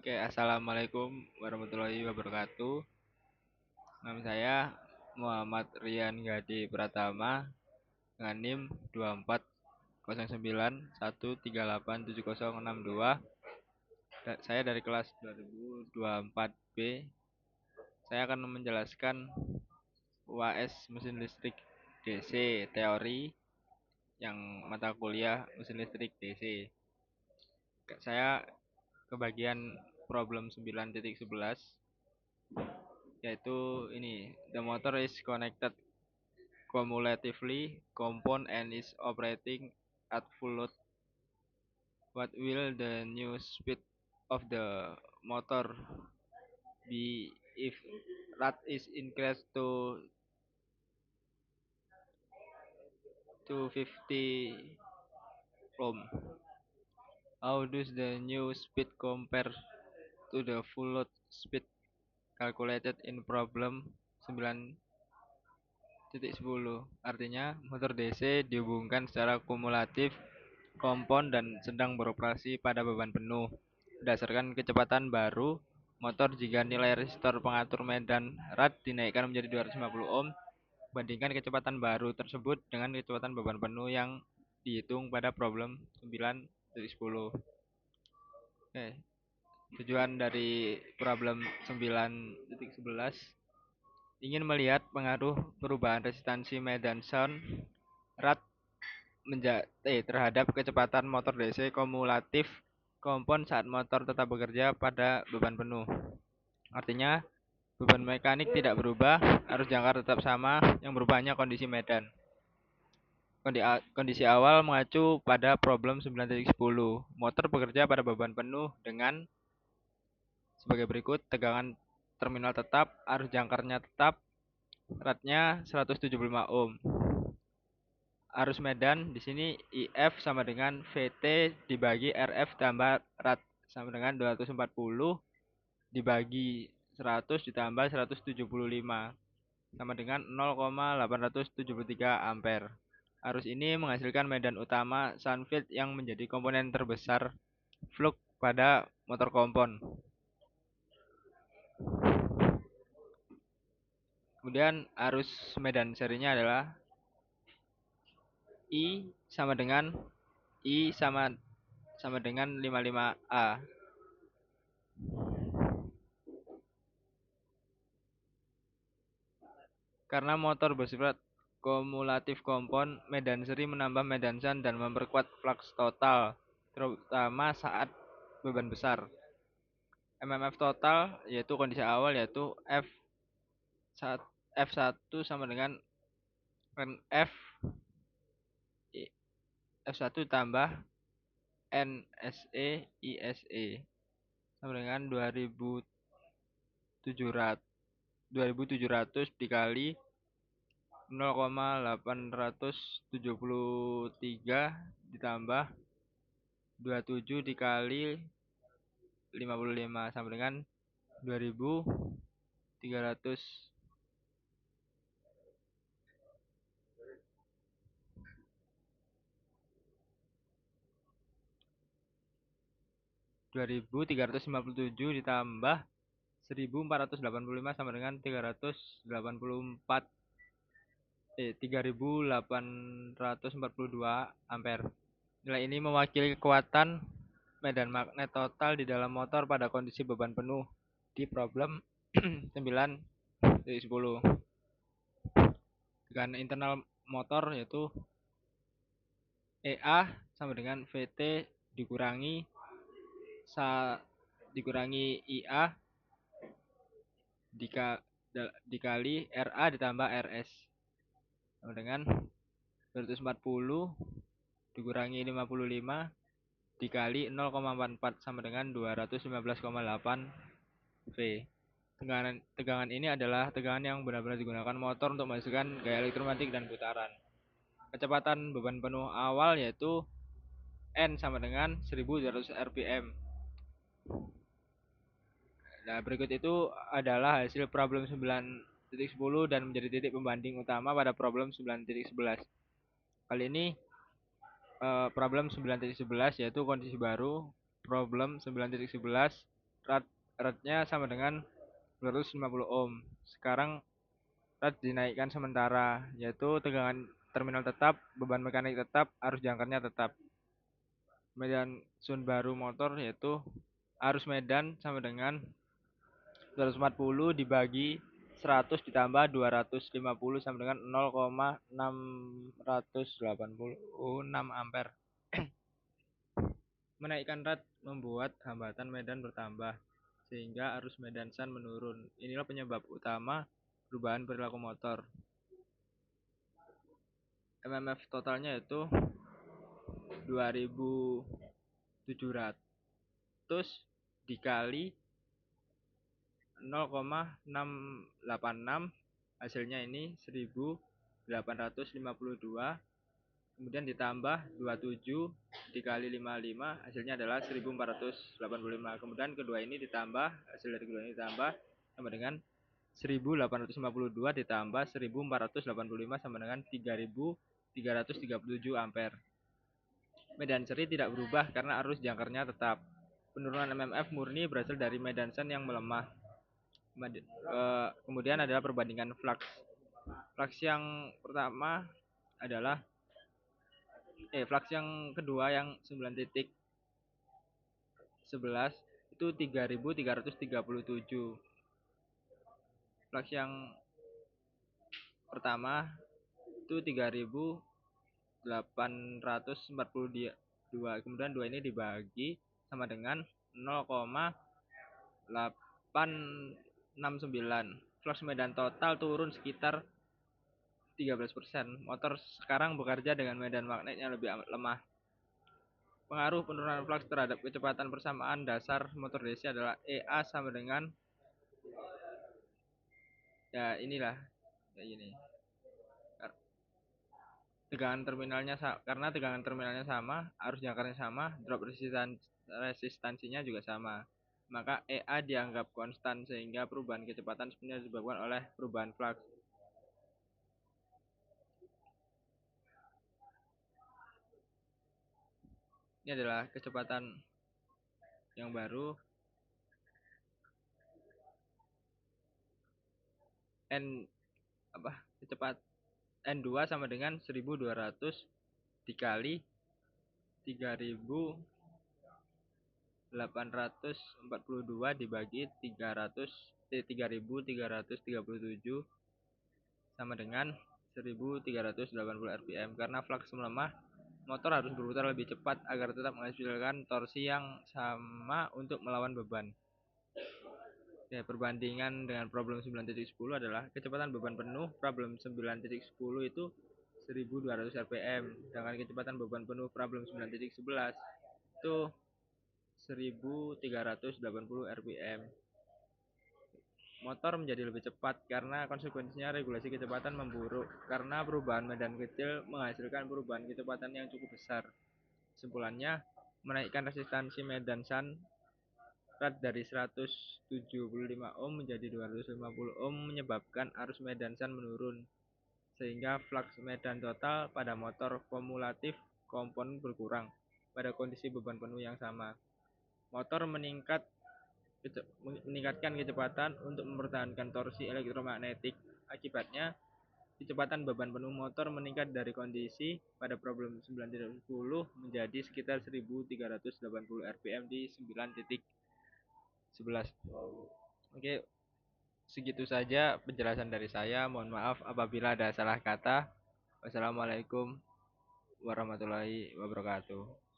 Oke, assalamualaikum warahmatullahi wabarakatuh. Nama saya Muhammad Rian Gadi Pratama dengan NIM 240913876062. Saya dari kelas 2024B. Saya akan menjelaskan UAS mesin listrik DC teori yang mata kuliah mesin listrik DC. Saya kebagian problem 9.11, yaitu ini: the motor is connected cumulatively compound and is operating at full load. What will the new speed of the motor be if rate is increased to 250 ohm? How does the new speed compare to the full load speed calculated in problem 9.10? Artinya, motor DC dihubungkan secara kumulatif, kompon, dan sedang beroperasi pada beban penuh. Berdasarkan kecepatan baru motor, jika nilai resistor pengatur medan rad dinaikkan menjadi 250 ohm, bandingkan kecepatan baru tersebut dengan kecepatan beban penuh yang dihitung pada problem 9.10. Oke, tujuan dari problem 9.11 ingin melihat pengaruh perubahan resistansi medan sound rad terhadap kecepatan motor DC kumulatif kompon saat motor tetap bekerja pada beban penuh. Artinya, beban mekanik tidak berubah, arus jangkar tetap sama, yang berubah hanya kondisi medan. Kondisi awal mengacu pada problem 9.10. Motor bekerja pada beban penuh dengan sebagai berikut: tegangan terminal tetap, arus jangkarnya tetap, ratnya 175 ohm. Arus medan di sini IF sama dengan VT dibagi RF tambah rat sama dengan 240 dibagi 100 ditambah 175 sama dengan 0,873 ampere. Arus ini menghasilkan medan utama shunt field yang menjadi komponen terbesar flux pada motor kompon. Kemudian arus medan serinya adalah I sama dengan 55A. Karena motor bersifat kumulatif kompon, medan seri menambah medan shunt dan memperkuat flux total, terutama saat beban besar. MMF total yaitu kondisi awal, yaitu F1 sama dengan F F1 tambah NSE ISE sama dengan 2700 dikali 0,873 ditambah 27 dikali 55 sama dengan 2300 2357 ditambah 1485 sama dengan 3842 ampere. Nilai ini mewakili kekuatan medan magnet total di dalam motor pada kondisi beban penuh di problem 9.10. Dengan internal motor yaitu EA sama dengan VT dikurangi IA dikali RA ditambah RS sama dengan 240 dikurangi 55 dikali 0,44 sama dengan 215,8 V. Tegangan ini adalah tegangan yang benar-benar digunakan motor untuk menghasilkan gaya elektromagnetik dan putaran. Kecepatan beban penuh awal yaitu N sama dengan 1200 rpm. Nah, berikut itu adalah hasil problem 9.10 dan menjadi titik pembanding utama pada problem 9.11. Kali ini problem 9.11 yaitu kondisi baru. Problem 9.11 Ratnya sama dengan 250 ohm. Sekarang rat dinaikkan sementara, yaitu tegangan terminal tetap, beban mekanik tetap, arus jangkarnya tetap. Kemudian sun baru motor yaitu arus medan sama dengan 240 dibagi 100 ditambah 250 sama dengan 0,686 ampere. Menaikkan rat membuat hambatan medan bertambah, sehingga arus medan shan menurun. Inilah penyebab utama perubahan perilaku motor. MMF totalnya itu 2700 dikali 0,686, hasilnya ini 1852, kemudian ditambah 27 dikali 55, hasilnya adalah 1485. Kemudian kedua ini ditambah, hasil dari kedua ini ditambah sama dengan 1852 ditambah 1485 sama dengan 3337 ampere. Medan seri tidak berubah karena arus jangkarnya tetap. Penurunan MMF murni berasal dari medan shan yang melemah. Kemudian adalah perbandingan flux. Flux yang pertama adalah flux yang kedua yang 9.11 itu 3337. Flux yang pertama itu 3842. Kemudian 2 ini dibagi sama dengan 0,869. Flux medan total turun sekitar 13%. Motor sekarang bekerja dengan medan magnet yang lebih lemah. Pengaruh penurunan flux terhadap kecepatan persamaan dasar motor DC adalah EA sama dengan ya inilah kayak gini. Karena tegangan terminalnya sama, arus jangkarnya sama, drop resistansinya juga sama. Maka EA dianggap konstan sehingga perubahan kecepatan sebenarnya disebabkan oleh perubahan flux. Ini adalah kecepatan yang baru. N2 sama dengan 1200 dikali 3842 dibagi 3337 sama dengan 1380 rpm. Karena flux melemah, motor harus berputar lebih cepat agar tetap menghasilkan torsi yang sama untuk melawan beban. Ya, perbandingan dengan problem 9.10 adalah kecepatan beban penuh problem 9.10 itu 1200 rpm, dengan kecepatan beban penuh problem 9.11 itu 1380 rpm. Motor menjadi lebih cepat karena konsekuensinya regulasi kecepatan memburuk karena perubahan medan kecil menghasilkan perubahan kecepatan yang cukup besar. Kesimpulannya, menaikkan resistansi medan shan dari 175 ohm menjadi 250 ohm menyebabkan arus medan shan menurun, sehingga flux medan total pada motor kumulatif komponen berkurang pada kondisi beban penuh yang sama. Motor meningkatkan kecepatan untuk mempertahankan torsi elektromagnetik. Akibatnya, kecepatan beban penuh motor meningkat dari kondisi pada problem 9.10 menjadi sekitar 1380 rpm di 9.11. Oke, segitu saja penjelasan dari saya. Mohon maaf apabila ada salah kata. Wassalamualaikum warahmatullahi wabarakatuh.